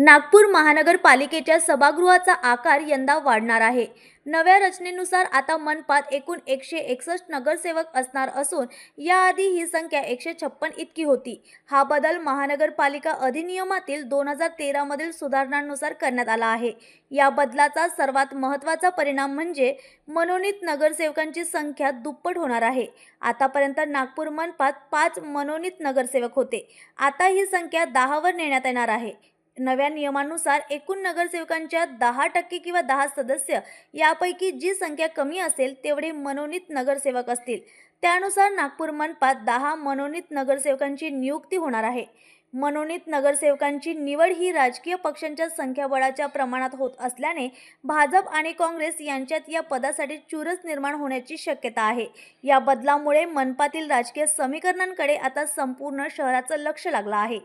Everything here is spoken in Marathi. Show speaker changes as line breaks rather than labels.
नागपूर महानगरपालिकेच्या सभागृहाचा आकार यंदा वाढणार आहे। नव्या रचनेनुसार आता मनपात एकूण 161 नगरसेवक असणार असून याआधी ही संख्या 156 इतकी होती। हा बदल महानगरपालिका अधिनियमातील 2013 मधील सुधारणांनुसार करण्यात आला आहे। या बदलाचा सर्वात महत्त्वाचा परिणाम म्हणजे मनोनीत नगरसेवकांची संख्या दुप्पट होणार आहे। आतापर्यंत नागपूर मनपात 5 मनोनीत नगरसेवक होते, आता ही संख्या 10 वर नेण्यात येणार आहे। नव्या नियमानुसार एकूण नगरसेवकांच्या 10% किंवा 10 सदस्य यापैकी जी संख्या कमी असेल तेवढे मनोनीत नगरसेवक असतील। त्यानुसार नागपूर मनपात 10 मनोनीत नगरसेवकांची नियुक्ती होणार आहे। मनोनीत नगरसेवकांची निवड ही राजकीय पक्षांच्या संख्याबळाच्या प्रमाणात होत असल्याने भाजप आणि काँग्रेस यांच्यात या पदासाठी चुरस निर्माण होण्याची शक्यता आहे। या बदलामुळे मनपातील राजकीय समीकरणांकडे आता संपूर्ण शहराचं लक्ष लागलं आहे।